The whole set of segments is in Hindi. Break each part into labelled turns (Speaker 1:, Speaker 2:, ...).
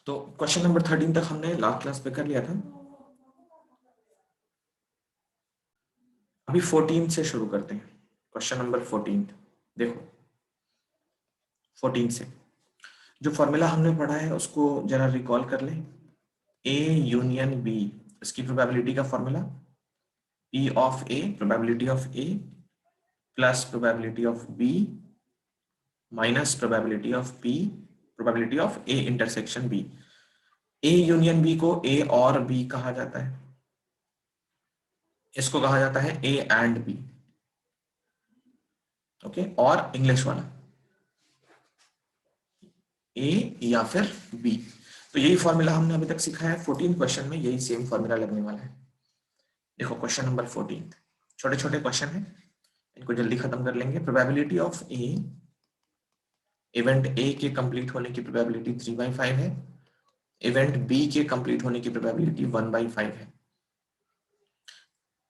Speaker 1: तो क्वेश्चन नंबर 13 तक हमने लास्ट क्लास पे कर लिया था। अभी 14 से शुरू करते हैं। क्वेश्चन नंबर 14 देखो, 14 से जो फॉर्मूला हमने पढ़ा है उसको जरा रिकॉल कर लें। ए यूनियन बी, इसकी प्रोबेबिलिटी का formula P of A, probability of A plus probability of B minus probability of B, probability of A intersection B. A union B को ए और बी कहा जाता है, इसको कहा जाता है ए एंड बी। ओके, और इंग्लिश वाला ए या फिर बी। तो यही फॉर्मूला हमने अभी तक सीखा है। 14 क्वेश्चन में यही सेम फॉर्मूला लगने वाला है। देखो क्वेश्चन नंबर 14, छोटे छोटे क्वेश्चन है, इनको जल्दी खत्म कर लेंगे। Probability of A, event A के कंप्लीट होने की प्रोबेबिलिटी 3/5 है, इवेंट बी के कंप्लीट होने की प्रोबेबिलिटी 1/5 है।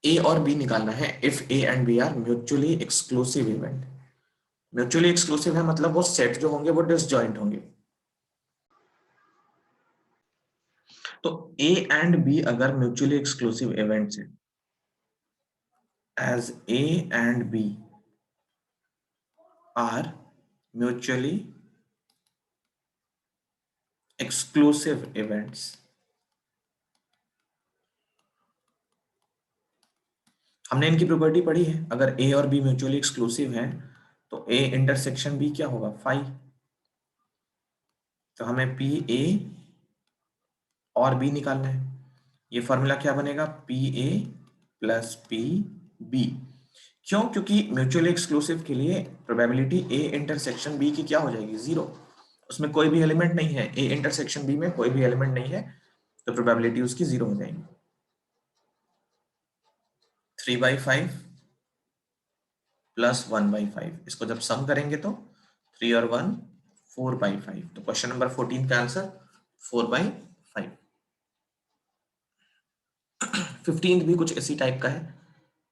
Speaker 1: ए और बी निकालना है if A and B are mutually exclusive event. Mutually exclusive है मतलब वो सेट जो होंगे वो डिसजॉइंट होंगे। तो ए एंड बी अगर म्यूचुअली एक्सक्लूसिव इवेंट्स है, as A and B are mutually exclusive events, हमने इनकी प्रॉपर्टी पढ़ी है। अगर A और B म्यूचुअली एक्सक्लूसिव हैं तो A इंटरसेक्शन B क्या होगा, फाई। तो हमें पी ए और B निकालना है। ये फॉर्मूला क्या बनेगा, P A plus P B. क्यों? क्योंकि म्यूचुअली एक्सक्लूसिव के लिए प्रोबेबिलिटी ए इंटरसेक्शन बी की क्या हो जाएगी, जीरो। उसमें कोई भी एलिमेंट नहीं है, ए इंटरसेक्शन बी में कोई भी एलिमेंट नहीं है, तो प्रोबेबिलिटी उसकी जीरो हो जाएगी। 3/5 प्लस 1/5, इसको जब सम करेंगे तो 3 और 1 4/5। तो क्वेश्चन नंबर 14 का आंसर 4/5। 15 भी कुछ इसी टाइप का है।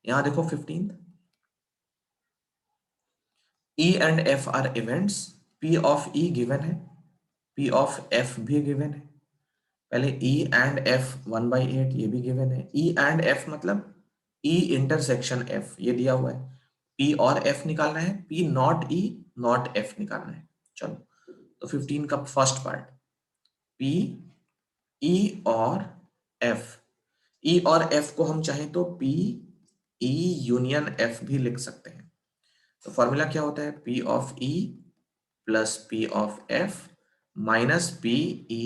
Speaker 1: यहां देखो 15, E and F are events, P of E given है, P ऑफ F भी गिवन है। पहले E एंड F 1/8 ये भी गिवन है। E एंड F मतलब E इंटरसेक्शन F ये दिया हुआ है। P और F निकालना है, P not E not F निकालना है। चलो, तो 15 का फर्स्ट पार्ट, P E और F, E और F को हम चाहें तो P E यूनियन F भी लिख सकते हैं। तो फॉर्मूला क्या होता है, P of E plus P of F minus P E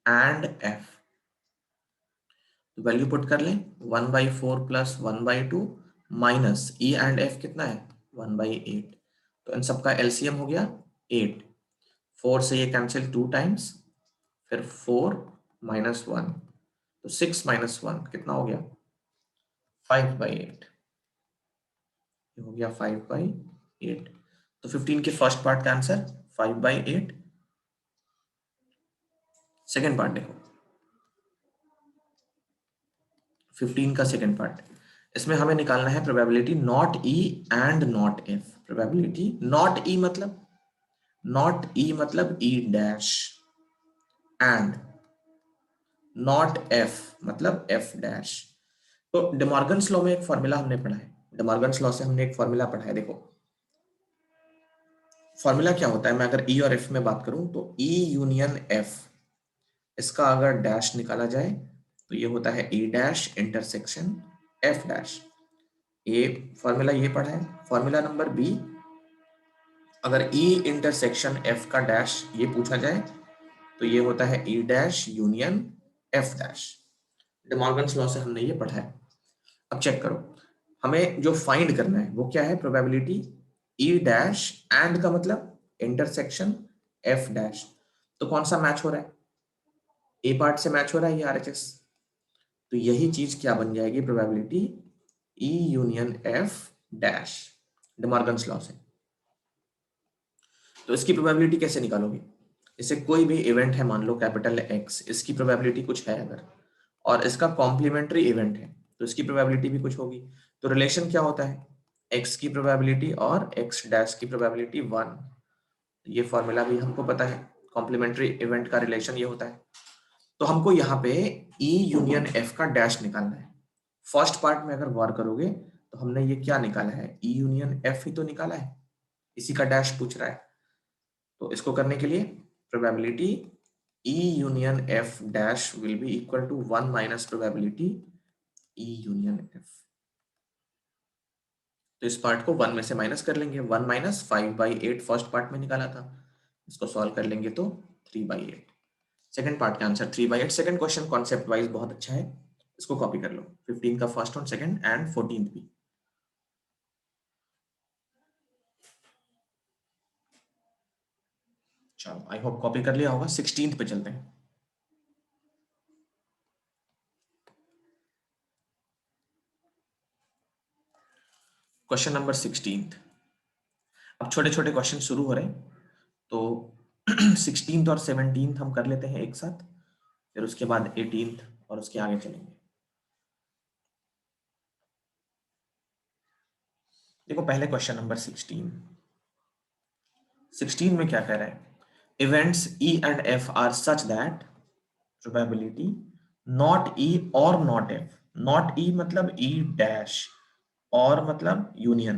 Speaker 1: and F। तो वैल्यू पुट कर लें, 1/4 plus 1/2 minus E and F कितना है, 1/8। तो इन सबका एलसीएम हो गया 8। 4 से ये कैंसिल 2 टाइम्स, फिर 4 माइनस 1, तो 6 माइनस 1 कितना हो गया, 5/8। ये हो गया 5/8। तो 15 के फर्स्ट पार्ट का आंसर 5/8। सेकेंड पार्ट देखो, 15 का सेकेंड पार्ट, इसमें हमें निकालना है probability not E and not F. Probability not E मतलब, नॉट ई मतलब E dash, and not F मतलब एफ डैश। तो डिमॉर्गन्स लॉ में एक फॉर्मूला हमने पढ़ा है, डिमॉर्गन्स लॉ से हमने एक फॉर्मूला पढ़ा है। देखो फॉर्मूला क्या होता है, मैं अगर ई और एफ में बात करूं तो ई यूनियन एफ, इसका अगर डैश निकाला जाए तो ये होता है ई डैश इंटरसेक्शन एफ डैश। ये फॉर्मूला ये पढ़ा है। फॉर्मूला नंबर बी, अगर ई इंटरसेक्शन एफ का डैश ये पूछा जाए तो ये होता है ई dash union F dash. De Morgan's law से हमने ये पढ़ा है। अब चेक करो, हमें जो फाइंड करना है वो क्या है, प्रोबेबिलिटी ई डैश एंड का मतलब इंटरसेक्शन एफ डैश। तो कौन सा मैच हो रहा है, ए पार्ट से मैच हो रहा है ये आरएचएस। तो यही चीज क्या बन जाएगी, probability E union F dash, De Morgan's law से। तो इसकी प्रोबेबिलिटी कैसे निकालोगे, इसे कोई भी इवेंट है, मान लो कैपिटल एक्स, इसकी प्रोबेबिलिटी कुछ है अगर, और इसका कॉम्प्लीमेंट्री इवेंट है तो इसकी प्रोबेबिलिटी भी कुछ होगी। तो रिलेशन क्या होता है, एक्स की प्रोबेबिलिटी और एक्स डैश की प्रोबेबिलिटी 1। ये फॉर्मूला भी हमको पता है। कॉम्प्लीमेंट्री इवेंट का रिलेशन ये होता है। तो हमको यहाँ पे E यूनियन F का डैश निकालना है। फर्स्ट पार्ट में अगर गौर करोगे तो हमने ये क्या निकाला है, E यूनियन F ही तो निकाला है, इसी का डैश पूछ रहा है। तो इसको करने के लिए probability E union F dash will be equal to 1 minus probability E union F। तो इस पार्ट को 1 में से माइनस कर लेंगे, 1 माइनस 5/8 फर्स्ट पार्ट में निकाला था, इसको सॉल्व कर लेंगे तो 3/8। सेकंड पार्ट का answer 3/8। Second question concept wise बहुत अच्छा है, इसको कॉपी कर लो, 15 का फर्स्ट और सेकंड एंड 14th भी। चलो आई होप कॉपी कर लिया होगा। 16th पे चलते हैं। Question number 16th। अब छोटे छोटे क्वेश्चन शुरू हो रहे हैं, तो 16th और 17th हम कर लेते हैं एक साथ, फिर उसके बाद 18th और उसके आगे चलेंगे। देखो पहले क्वेश्चन नंबर 16 में क्या कह रहा है, events E and F are such that probability not E और नॉट F, नॉट E मतलब E डैश, और मतलब यूनियन,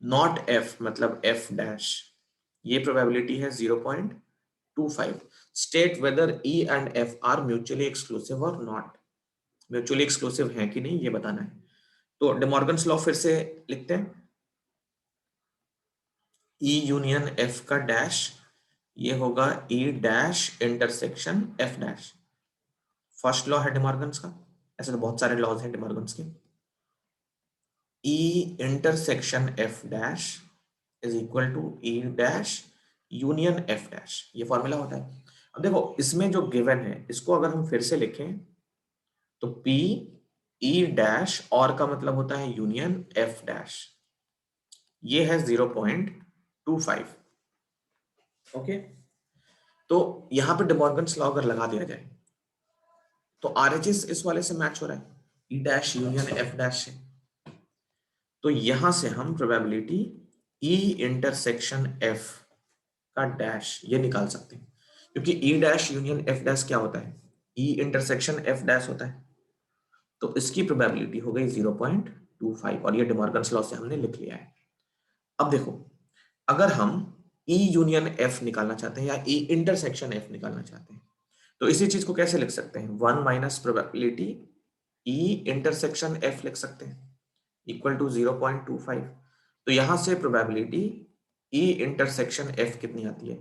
Speaker 1: नॉट F मतलब F डैश, ये प्रोबेबिलिटी है 0.25। State whether E and F are mutually exclusive और नॉट, म्यूचुअली एक्सक्लूसिव है कि नहीं ये बताना है। तो डिमॉर्गन्स लॉ फिर से लिखते हैं, E यूनियन F का डैश ये होगा E dash intersection F dash. First law है डिमॉर्गन्स का, ऐसे तो बहुत सारे लॉज हैं डिमॉर्गन्स के। E intersection F dash is equal to E dash union F dash, ये फॉर्मूला होता है। अब देखो इसमें जो गिवन है इसको अगर हम फिर से लिखें तो P E डैश और का मतलब होता है यूनियन F डैश, ये है 0.25। ओके, तो यहां पे डिमॉर्गन्स लॉ अगर लगा दिया जाए तो RHS इस वाले से मैच हो रहा है, E dash union F dash से। तो यहां से हम प्रोबेबिलिटी E इंटरसेक्शन F का डैश ये निकाल सकते हैं, क्योंकि E dash union F dash क्या होता है, E इंटरसेक्शन F डैश होता है। तो इसकी प्रोबेबिलिटी हो गई 0.25 और ये डिमॉर्गन्स लॉ से हमने लिख लिया है। अब देखो अगर हम E यूनियन F निकालना चाहते हैं या E इंटरसेक्शन F निकालना चाहते हैं तो इसी चीज को कैसे लिख सकते हैं, 1 minus probability E intersection F लिख सकते हैं इक्वल टू 0.25। तो यहां से प्रोबेबिलिटी E इंटरसेक्शन F कितनी आती है,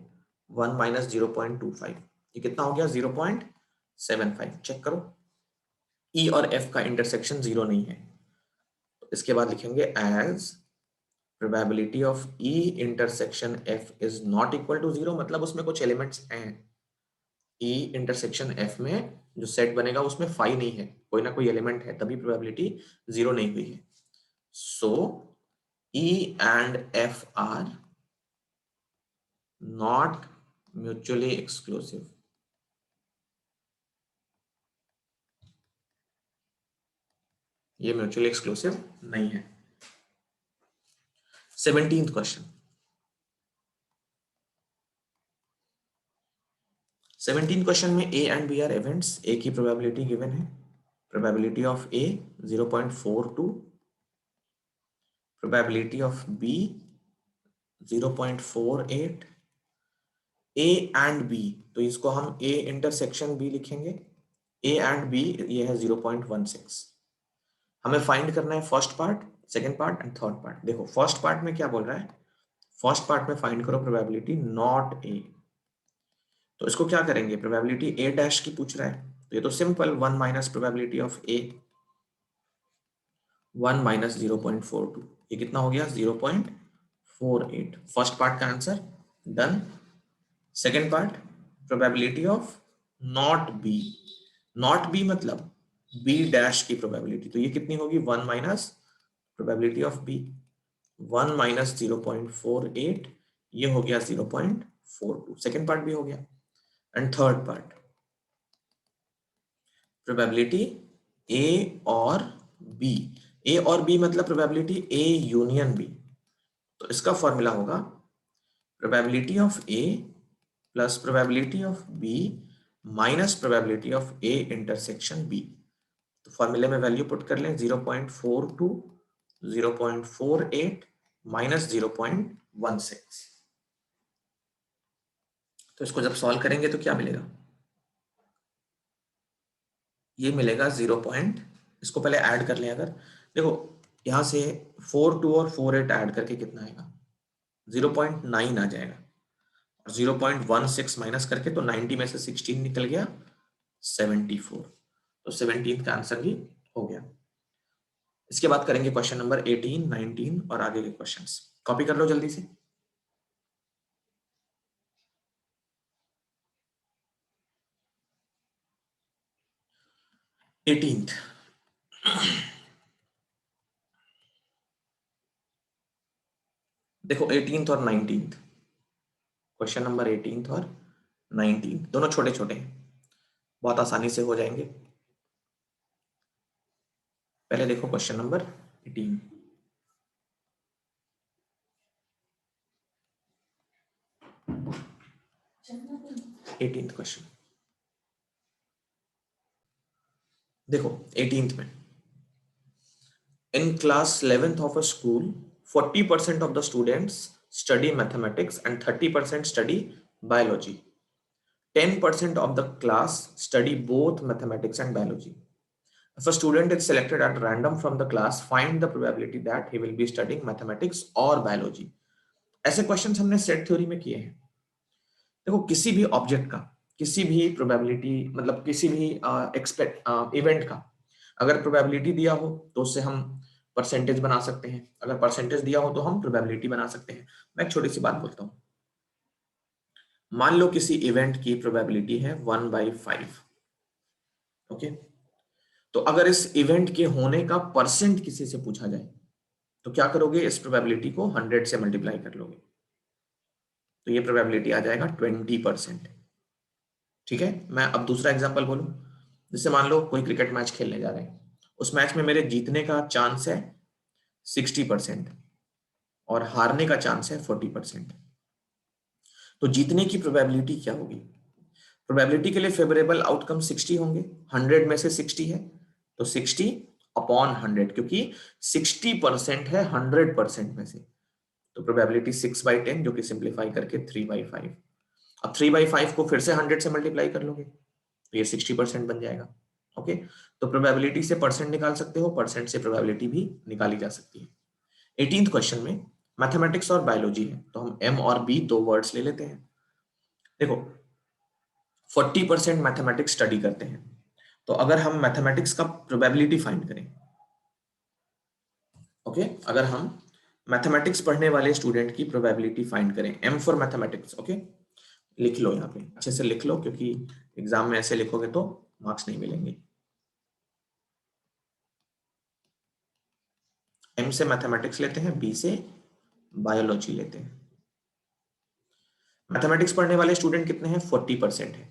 Speaker 1: 1 माइनस 0.25, ये कितना हो गया 0.75। चेक करो E और F का इंटरसेक्शन 0 नहीं है, तो इसके बाद लिखेंगे as probability of E intersection F is not equal to 0, मतलब उसमें कुछ एलिमेंट्स हैं, E इंटरसेक्शन F में जो सेट बनेगा उसमें फाई नहीं है, कोई ना कोई एलिमेंट है, तभी प्रोबेबिलिटी 0 नहीं हुई है। So E and F are not mutually exclusive। ये म्यूचुअली एक्सक्लूसिव नहीं है। 17th क्वेश्चन, 17th क्वेश्चन में A and B are events, A की प्रोबेबिलिटी गिवन है, probability of A 0.42, probability of B 0.48, A and B, तो इसको हम A इंटरसेक्शन B लिखेंगे, A एंड B ये है 0.16। हमें फाइंड करना है first part, second part and third part. देखो फर्स्ट पार्ट में क्या बोल रहा है, फर्स्ट पार्ट में फाइंड करो प्रोबेबिलिटी नॉट ए, तो इसको क्या करेंगे, प्रोबेबिलिटी ए डैश की पूछ रहा है, तो ये तो simple 1 minus probability of A, 1 minus 0.42, ये कितना हो गया 0.48। फर्स्ट पार्ट का answer done. Second part probability of not B, not B मतलब बी डैश की प्रोबेबिलिटी, तो ये कितनी होगी 1 minus probability of B, 1 minus 0.48, ये हो गया 0.42। सेकेंड पार्ट भी हो गया। And third part probability A और बी, ए और बी मतलब प्रोबेबिलिटी ए यूनियन बी, तो इसका फॉर्मूला होगा probability of A plus probability of B minus probability of A intersection B. तो फॉर्मूले में वैल्यू पुट कर लें 0.42, 0.48 माइनस 0.16। तो इसको जब सॉल्व करेंगे तो क्या मिलेगा, ये मिलेगा 0. इसको पहले ऐड कर लें। अगर देखो यहां से 42 और 48 ऐड करके कितना आएगा, 0.9 आ जाएगा। और 0.16 माइनस करके तो 90 में से 16 निकल गया 74। तो 17 का आंसर भी हो गया। इसके बाद करेंगे क्वेश्चन नंबर 18, 19 और आगे के क्वेश्चंस। कॉपी कर लो जल्दी से। 18th, देखो 18th और 19th, क्वेश्चन नंबर 18th और 19th दोनों छोटे छोटे हैं, बहुत आसानी से हो जाएंगे। पहले देखो क्वेश्चन नंबर 18। 18th क्वेश्चन देखो 18th में, in class 11th of a school 40% of the students study mathematics and 30% study biology. 10% of the class study both mathematics and biology. If a student is selected at random from the class, find the probability that he will be studying mathematics or biology. ऐसे क्वेश्चंस हमने सेट थ्योरी में किए हैं। देखो किसी भी ऑब्जेक्ट का, किसी भी प्रोबेबिलिटी, मतलब किसी भी एक्सपेक्ट इवेंट का अगर प्रोबेबिलिटी दिया हो तो उससे हम परसेंटेज बना सकते हैं, अगर परसेंटेज दिया हो तो हम प्रोबेबिलिटी बना सकते हैं। मैं एक छोटी सी बात बोलता हूँ, मान लो किसी इवेंट की प्रोबेबिलिटी है 1/5। ओके, तो अगर इस इवेंट के होने का परसेंट किसी से पूछा जाए तो क्या करोगे, इस प्रोबेबिलिटी को 100 से मल्टीप्लाई कर लोगे, तो ये प्रोबेबिलिटी आ जाएगा 20%। ठीक है, मैं अब दूसरा एग्जांपल बोलूं, जैसे मान लो कोई क्रिकेट मैच खेलने जा रहे हैं, उस मैच में मेरे जीतने का चांस है 60% और हारने का चांस है 40%। तो जीतने की प्रोबेबिलिटी क्या होगी, प्रोबेबिलिटी के लिए फेवरेबल आउटकम 60 होंगे, 100 में से 60 है तो 60 अपॉन 100, क्योंकि 60% है 100% में से, तो प्रोबेबिलिटी 6/10 जो कि सिंप्लीफाई करके 3/5। अब 3/5 को फिर से 100 से मल्टीप्लाई कर लोगे तो ये 60% बन जाएगा। ओके, तो प्रोबेबिलिटी से परसेंट निकाल सकते हो, परसेंट से प्रोबेबिलिटी भी निकाली जा सकती है। 18th क्वेश्चन में मैथमेटिक्स और बायोलॉजी है, तो हम एम और बी दो वर्ड्स ले लेते हैं। देखो 40% मैथमेटिक्स स्टडी करते हैं, तो अगर हम मैथमेटिक्स का प्रोबेबिलिटी फाइंड करें, ओके, अगर हम मैथमेटिक्स पढ़ने वाले स्टूडेंट की प्रोबेबिलिटी फाइंड करें, एम फॉर मैथमेटिक्स, ओके, लिख लो यहाँ पे अच्छे से लिख लो, क्योंकि एग्जाम में ऐसे लिखोगे तो मार्क्स नहीं मिलेंगे। एम से मैथमेटिक्स लेते हैं, बी से बायोलॉजी लेते हैं। मैथमेटिक्स पढ़ने वाले स्टूडेंट कितने हैं, 40% है।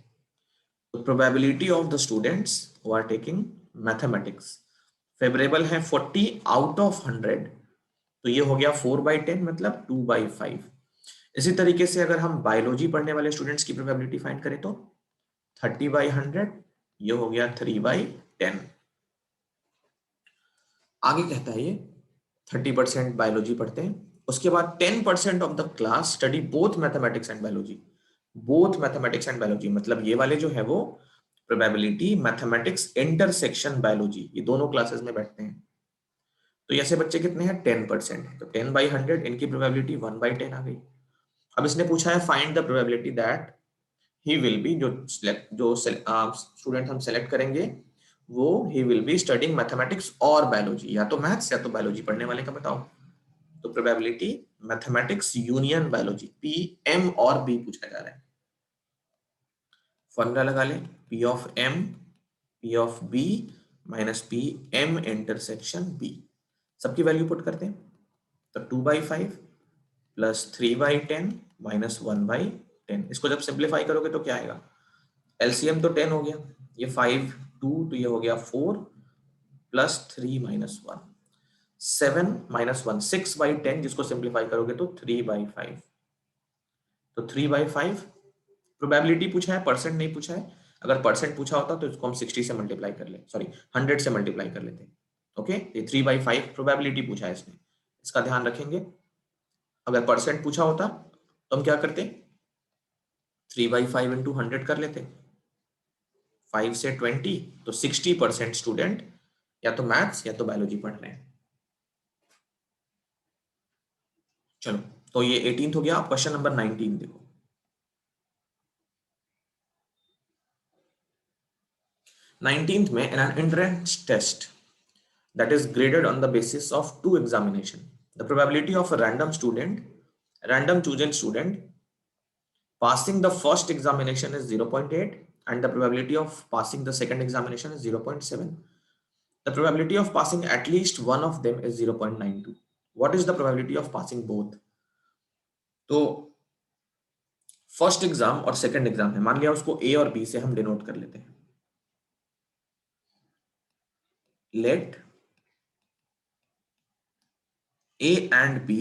Speaker 1: तो probability of the students who are taking mathematics favourable है 40 आउट ऑफ 100, तो ये हो गया 4/10 मतलब 2/5। इसी तरीके से अगर हम बायोलॉजी पढ़ने वाले स्टूडेंट्स की प्रोबेबिलिटी फाइंड करें तो 30/100, ये हो गया 3/10। आगे कहता है ये 30% बायोलॉजी पढ़ते हैं, उसके बाद 10% of the class study both mathematics and biology. Both mathematics and biology मतलब ये वाले जो है वो प्रोबेबिलिटी मैथमेटिक्स इंटरसेक्शन बायोलॉजी, ये दोनों क्लासेस में बैठते हैं। तो ऐसे बच्चे कितने हैं, 10% है, तो 10/100 इनकी प्रोबेबिलिटी 1/10 आ गई। अब इसने पूछा है find the probability that he will be, जो स्टूडेंट हम सेलेक्ट करेंगे वो he will be studying mathematics और बायोलॉजी, या तो मैथ्स या तो बायोलॉजी पढ़ने वाले का बताओ। तो probability mathematics union biology, P M और बी पूछा जा रहा है। फॉर्मूला लगा लें, P of M P of B minus P M intersection B. सबकी वैल्यू पुट करते हैं, तो 2/5 प्लस 3/10 माइनस 1/10। इसको जब सिंप्लीफाई करोगे तो क्या आएगा, एलसीएम तो 10 हो गया, ये 5 2 तो ये हो गया 4 प्लस 3 माइनस 1 7 माइनस 1 6/10, जिसको सिंप्लीफाई करोगे तो 3/5, तो 3/5 प्रोबेबिलिटी पूछा है, परसेंट नहीं पूछा है। अगर परसेंट पूछा होता तो इसको हम 60 से मल्टीप्लाई कर ले, सॉरी 100 से मल्टीप्लाई कर लेते। ओके, ये 3/5 प्रोबेबिलिटी पूछा है इसने, इसका ध्यान रखेंगे। अगर परसेंट पूछा होता तो हम क्या करते, 3/5 इंटू 100 कर लेते, 5 से 20, तो 60% स्टूडेंट या तो मैथ्स या तो बायोलॉजी पढ़ रहे हैं। चलो, तो ये 18th हो गया। आप क्वेश्चन नंबर 19 देखो। 19th में, in an entrance test that is graded on the basis of 2 examination, the probability of a random chosen student passing the first examination is 0.8 and the probability of passing the second examination is 0.7. The probability of passing at least one of them is 0.92. What is the probability of passing both? तो फर्स्ट एग्जाम और सेकंड एग्जाम है, मान लिया उसको ए और बी से हम डिनोट कर लेते हैं। Let A and B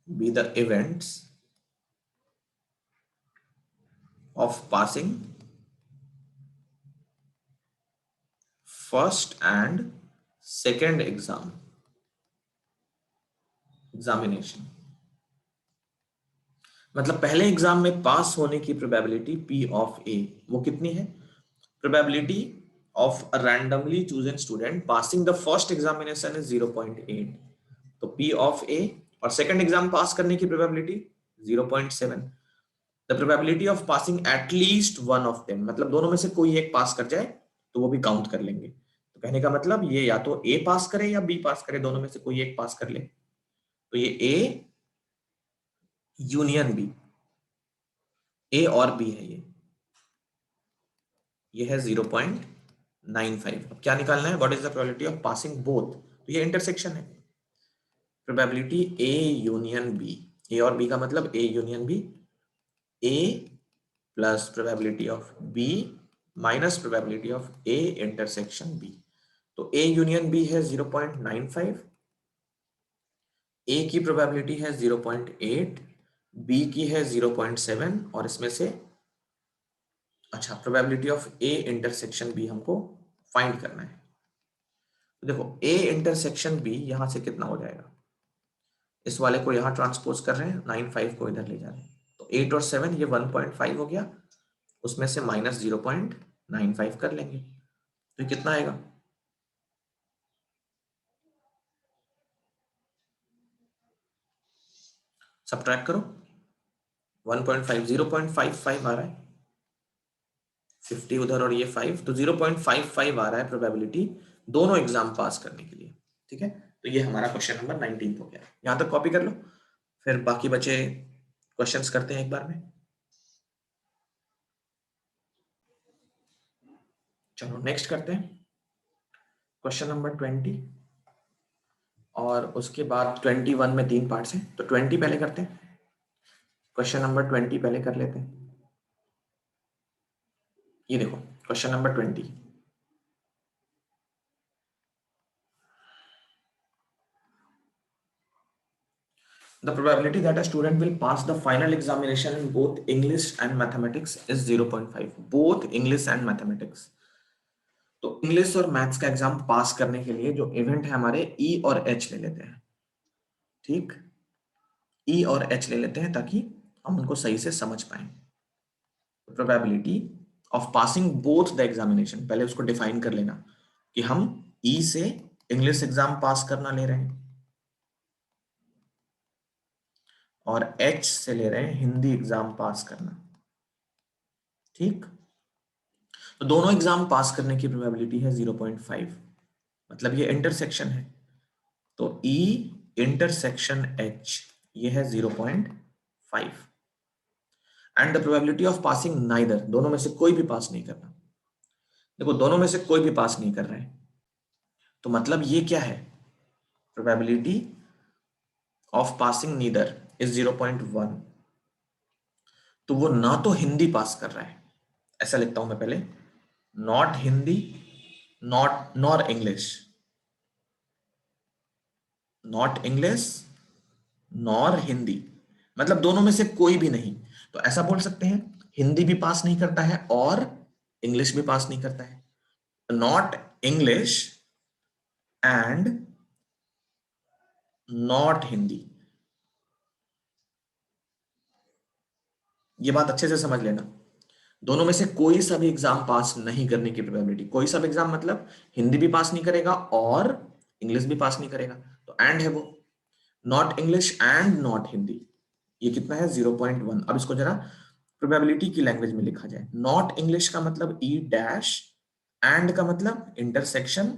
Speaker 1: be the events of passing first and second examination. मतलब पहले एग्जाम में पास होने की प्रोबेबिलिटी P ऑफ A वो कितनी है? Probability of a randomly chosen student passing the first examination is 0.8, तो P ऑफ A और सेकंड एग्जाम पास करने की probability 0.7। The probability of passing at least one of them, मतलब दोनों में से कोई एक पास कर जाए तो वो भी काउंट कर लेंगे। तो कहने का मतलब ये या तो A पास करे या B पास करे, दोनों में से कोई एक पास कर ले। तो ये A यूनियन B, A और B है, ये है 0.95। अब क्या निकालना है? What is the probability of passing both? तो ये इंटरसेक्शन है। Probability A union B, A और B का मतलब A union B, A plus probability of B minus probability of A intersection B। तो A यूनियन B है 0.95, A की प्रोबेबिलिटी है 0.8, B की है 0.7 और इसमें से अच्छा probability of A intersection B हमको फाइंड करना है। तो देखो A इंटरसेक्शन B यहां से कितना हो जाएगा, इस वाले को यहां ट्रांसपोज कर रहे हैं, 95 को इधर ले जा रहे हैं, तो 8 और 7 ये 1.5 हो गया, उसमें से माइनस 0.95 कर लेंगे, तो कितना आएगा? सब्ट्रैक्ट करो, 1.5 0.55 आ रहा है, 50 उधर और ये 5, तो 0.55 आ रहा है प्रोबेबिलिटी दोनों एग्जाम पास करने के लिए। ठीक है, तो ये हमारा क्वेश्चन नंबर 19 हो गया। यहां तक कॉपी कर लो, फिर बाकी बचे क्वेश्चंस करते हैं एक बार में। चलो नेक्स्ट करते हैं क्वेश्चन नंबर 20, और उसके बाद 21 में 3 पार्ट्स हैं, तो 20 पहले करते हैं। क्वेश्चन नंबर 20 पहले कर लेते हैं। ये देखो question number 20, the probability that a student will pass the final examination in both English and mathematics is 0.5, both English and mathematics। तो इंग्लिश और मैथ्स का एग्जाम पास करने के लिए जो इवेंट है हमारे E और H ले लेते हैं। ठीक, E और H ले लेते हैं ताकि हम उनको सही से समझ पाए। Probability of passing both the examination, पहले उसको डिफाइन कर लेना कि हम E से इंग्लिश एग्जाम पास करना ले रहे हैं और H से ले रहे हैं हिंदी एग्जाम पास करना। ठीक, तो दोनों एग्जाम पास करने की प्रोबेबिलिटी है 0.5, मतलब ये इंटरसेक्शन है, तो E इंटरसेक्शन H ये है 0.5 and the probability of passing neither, दोनों में से कोई भी पास नहीं करना। देखो दोनों में से कोई भी पास नहीं कर रहा है, तो मतलब ये क्या है? Probability of passing neither is 0.1, तो वो ना तो हिंदी पास कर रहा है, ऐसा लिखता हूं मैं पहले, not Hindi not nor English, not English nor Hindi, मतलब दोनों में से कोई भी नहीं। तो ऐसा बोल सकते हैं हिंदी भी पास नहीं करता है और इंग्लिश भी पास नहीं करता है, not English and not Hindi. ये बात अच्छे से समझ लेना, दोनों में से कोई सा भी एग्जाम पास नहीं करने की प्रोबेबिलिटी, कोई सा भी एग्जाम मतलब हिंदी भी पास नहीं करेगा और इंग्लिश भी पास नहीं करेगा, तो एंड है वो, not English and not Hindi. ये कितना है 0.1। अब इसको जरा प्रोबेबिलिटी की लैंग्वेज में लिखा जाए, नॉट इंग्लिश का मतलब ई डैश, एंड का मतलब इंटरसेक्शन,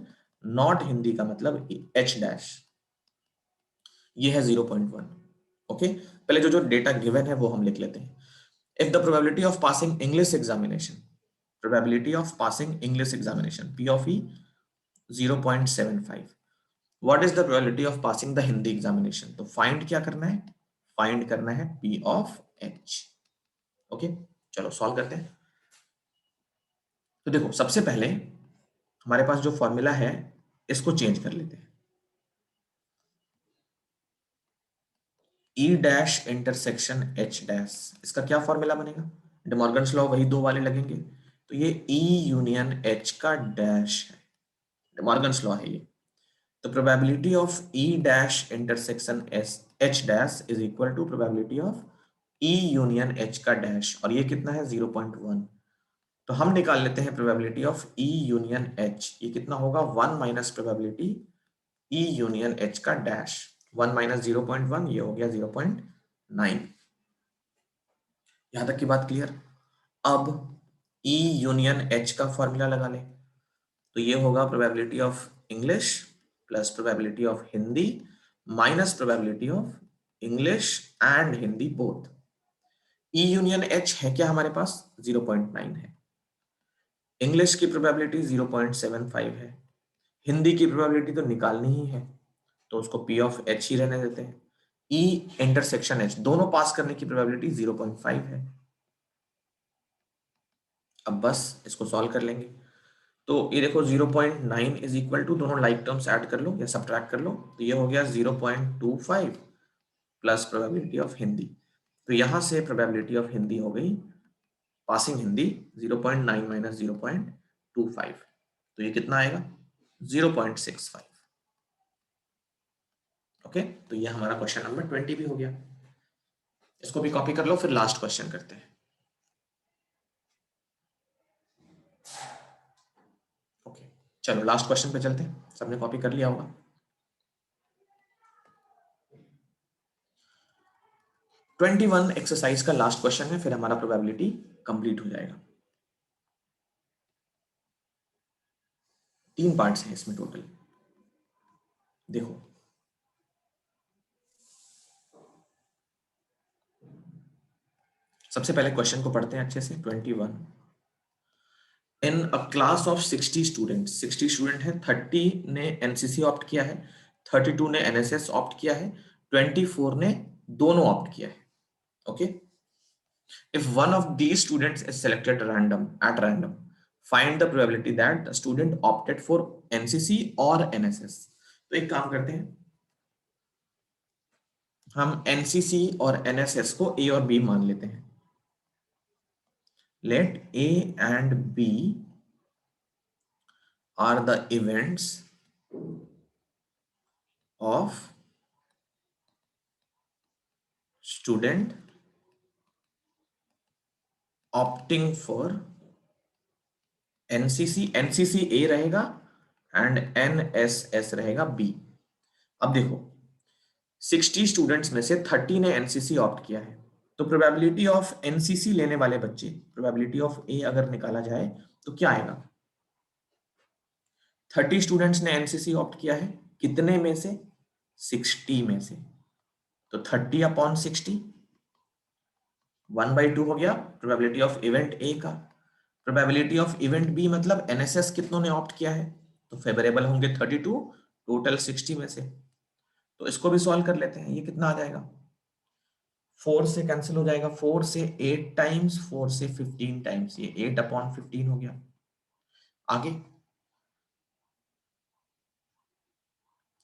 Speaker 1: नॉट हिंदी का मतलब एच डैश। ये है 0.1। ओके, पहले जो जो डेटा गिवन है वो हम लिख लेते हैं। If the probability of passing English examination, probability of passing English examination P of E 0.75, what is the probability of passing the Hindi examination? तो find क्या करना है, find करना है P of H। ओके, चलो सॉल्व करते हैं। तो देखो सबसे पहले हमारे पास जो फॉर्मूला है इसको चेंज कर लेते हैं, E dash intersection H dash, इसका क्या फॉर्मूला बनेगा, डे मॉर्गन्स लॉ, वही दो वाले लगेंगे, तो ये E यूनियन H का डैश है, डे मॉर्गन्स लॉ है ये। तो probability of E dash intersection S H dash is equal to probability of E union H का डैश, और ये कितना है 0.1। तो हम निकाल लेते हैं probability of E union H, ये कितना होगा 1 minus probability E union H का डैश, 1 माइनस 0.1, ये हो गया 0.9। यहां तक की बात क्लियर। अब E यूनियन H का फॉर्मूला लगा ले, तो ये होगा probability of English plus probability of Hindi minus probability of English and Hindi both. E union H है क्या हमारे पास 0.9 है, इंग्लिश की प्रोबेबिलिटी 0.75 है, हिंदी की प्रोबेबिलिटी तो निकालनी ही है, तो उसको पी ऑफ एच ही रहने देते हैं। ई इंटरसेक्शन एच दोनों पास करने की प्रोबेबिलिटी 0.5 है। अब बस इसको सॉल्व कर लेंगे, तो ये देखो 0.9 इज इक्वल टू, दोनों लाइक टर्म्स ऐड कर लो या सब्ट्रैक्ट कर लो, तो ये हो गया 0.25 प्लस प्रोबेबिलिटी ऑफ हिंदी, तो यहां से प्रोबेबिलिटी ऑफ हिंदी हो गई पासिंग हिंदी 0.9 माइनस 0.25, तो ये कितना आएगा 0.65। ओके, तो ये हमारा क्वेश्चन नंबर 20 भी हो गया। इसको भी कॉपी कर लो, फिर लास्ट क्वेश्चन करते हैं। ओके, चलो लास्ट क्वेश्चन पे चलते हैं, सबने कॉपी कर लिया होगा। 21 एक्सरसाइज का लास्ट क्वेश्चन है, फिर हमारा प्रोबेबिलिटी कंप्लीट हो जाएगा। 3 पार्ट्स हैं इसमें टोटल। देखो सबसे पहले क्वेश्चन को पढ़ते हैं अच्छे से। 21, in a class of 60 student, 60 student है, 30 ने एनसीसी ऑप्ट किया है, 32 ने एनएसएस ऑप्ट किया है, 24 ने दोनों ऑप्ट किया है। Okay, if one of the students is selected random at random, find the probability that the student opted for NCC और एनएसएस। तो एक काम करते हैं, हम एनसीसी और एनएसएस को ए और बी मान लेते हैं। Let A and B are the events of student opting for NCC, NCC A रहेगा एंड एनएसएस रहेगा बी। अब देखो 60 स्टूडेंट्स में से 30 ने एनसीसी ऑप्ट किया है, तो प्रोबेबिलिटी ऑफ एनसीसी लेने वाले बच्चे, प्रोबेबिलिटी ऑफ ए अगर निकाला जाए तो क्या आएगा, 30 स्टूडेंट्स ने एनसीसी ऑप्ट किया है, कितने में से 60 में से, तो 30/60 1/2 हो गया प्रोबेबिलिटी ऑफ इवेंट ए का। प्रोबेबिलिटी ऑफ इवेंट बी मतलब एनएसएस कितनों ने ऑप्ट किया है, तो फेवरेबल होंगे 32 टोटल 60 में से। तो इसको भी सॉल्व कर लेते हैं, ये कितना आ जाएगा, 4 से कैंसिल हो जाएगा, 4 से 8 टाइम्स, 4 से 15 टाइम्स, ये 8/15 हो गया। आगे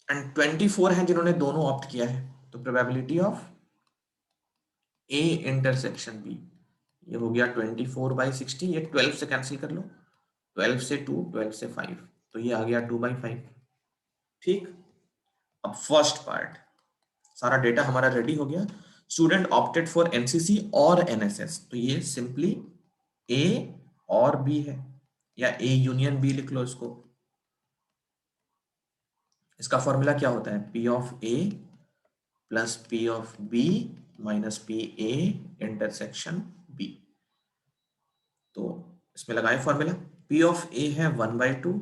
Speaker 1: एंड 24 हैं जिन्होंने दोनों ऑप्ट किया है, तो probability of A intersection B, ये हो गया 24/60, ये 12 से कैंसिल कर लो, 12 से 2, 12 से 5, तो ये आ गया 2/5। ठीक, अब फर्स्ट पार्ट, सारा डेटा हमारा रेडी हो गया। स्टूडेंट ऑप्टेड फॉर एनसीसी और एनएसएस, तो ये सिंपली ए और बी है, या ए यूनियन बी लिख लो इसको। इसका फॉर्मूला क्या होता है, P of A plus P of B minus P A intersection B. तो इसमें लगाए फॉर्मूला, पी ऑफ ए है 1/2,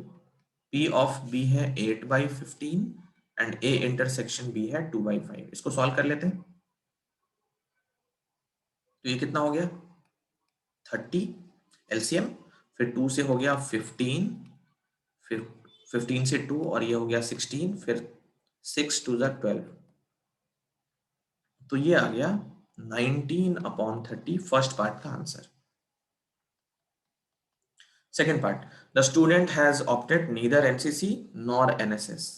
Speaker 1: पी ऑफ बी है 8/15 एंड ए इंटरसेक्शन बी है 2/5। इसको सॉल्व कर लेते हैं, तो ये कितना हो गया 30 एलसीएम, फिर 2 से हो गया 15, फिर 15 से 2 और ये हो गया 16, फिर 6 2 ज़ा 12, तो ये आ गया 19/30 फर्स्ट पार्ट का answer. Second part, the student has opted neither NCC nor NSS,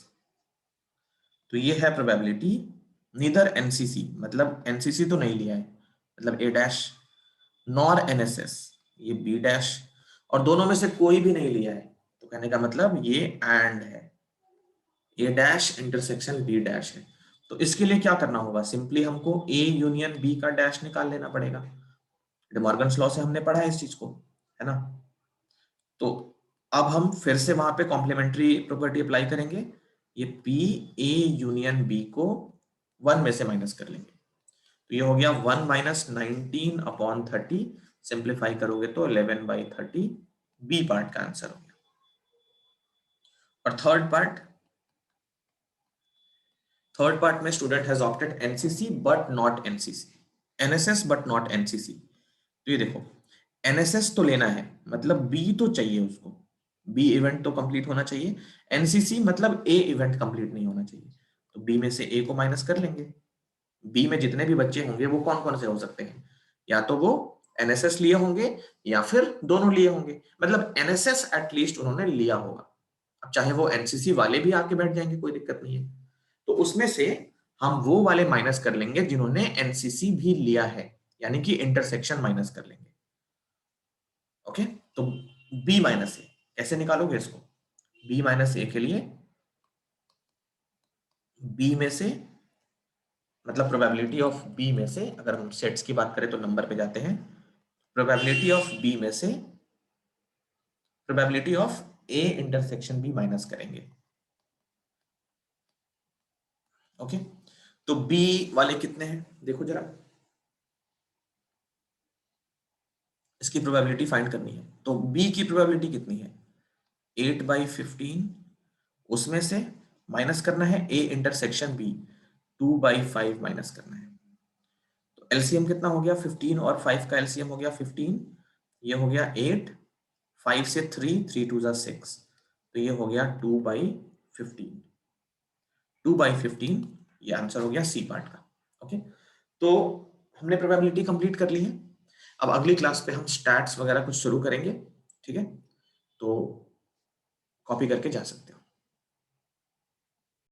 Speaker 1: तो ये है प्रोबेबिलिटी नीदर एनसीसी, मतलब एनसीसी तो नहीं लिया है, मतलब ए डैश, नॉर एनएसएस ये बी डैश, और दोनों में से कोई भी नहीं लिया है, तो कहने का मतलब ये एंड है, ए डैश इंटरसेक्शन बी डैश है। तो इसके लिए क्या करना होगा, सिंपली हमको ए यूनियन बी का डैश निकाल लेना पड़ेगा। डिमॉर्गन्स लॉ से हमने पढ़ा है इस चीज को, है ना। तो अब हम फिर से वहां पे कॉम्प्लीमेंट्री प्रॉपर्टी अप्लाई करेंगे, ये पी ए यूनियन बी को 1 में से माइनस कर लेंगे, तो ये हो गया 1 माइनस 19/30, सिंप्लीफाई करोगे तो 11/30 बी पार्ट का आंसर हो गया। और थर्ड पार्ट में student has opted NCC but not NCC, NSS but not NCC. तो ये देखो, एनएसएस तो लेना है, मतलब बी तो चाहिए उसको, बी इवेंट तो कंप्लीट होना चाहिए, एनसीसी मतलब ए इवेंट कंप्लीट नहीं होना चाहिए, तो बी में से ए को माइनस कर लेंगे। बी में जितने भी बच्चे होंगे वो कौन कौन से हो सकते हैं, या तो वो एनएसएस लिए होंगे या फिर दोनों लिए होंगे, मतलब एनएसएस एटलीस्ट उन्होंने लिया होगा। अब चाहे वो एनसीसी वाले भी आके बैठ जाएंगे, कोई दिक्कत नहीं है, तो उसमें से हम वो वाले माइनस कर लेंगे जिन्होंने एनसीसी भी लिया है, यानी कि इंटरसेक्शन माइनस कर लेंगे। ओके, तो बी माइनस ए कैसे निकालोगे इसको, बी माइनस ए के लिए बी में से, मतलब प्रोबेबिलिटी ऑफ बी में से, अगर हम सेट्स की बात करें तो नंबर पे जाते हैं, प्रोबेबिलिटी ऑफ बी में से probability of A intersection B minus करेंगे। ओके, तो बी वाले कितने हैं देखो जरा, इसकी प्रोबेबिलिटी फाइंड करनी है, तो बी की प्रोबेबिलिटी कितनी है 8/15, उसमें से माइनस करना है ए इंटरसेक्शन बी 2/5 माइनस करना है, तो एलसीएम कितना हो गया 15 और 5 का एलसीएम हो गया 15, ये हो गया 8, 5 से 3, 3 2 6, तो ये हो गया 2/15, 2/15 ये आंसर हो गया सी पार्ट का। ओके, तो हमने प्रोबेबिलिटी कंप्लीट कर ली है। अब अगली क्लास पे हम स्टैट्स वगैरह कुछ शुरू करेंगे, ठीक है, तो कॉपी करके जा सकते हो।